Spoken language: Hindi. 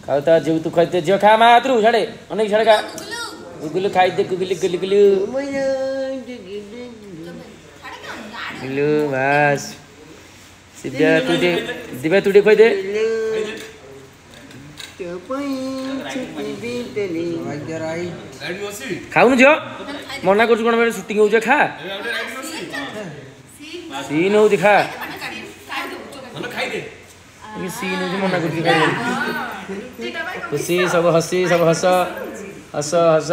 खाऊ झिउ तू खाइते झिउ खा मात्रु छाड़े अनेक छाड़े खा गुगुलु खाइते गुगुलु गुलु गुलु गुलु बस दिव्या तुटे खोइ दे खाऊ झिउ मना कर सुटिंग हो खा सीन हो खा सीन हो मना कर खुशी सब हसी सब हस हस हस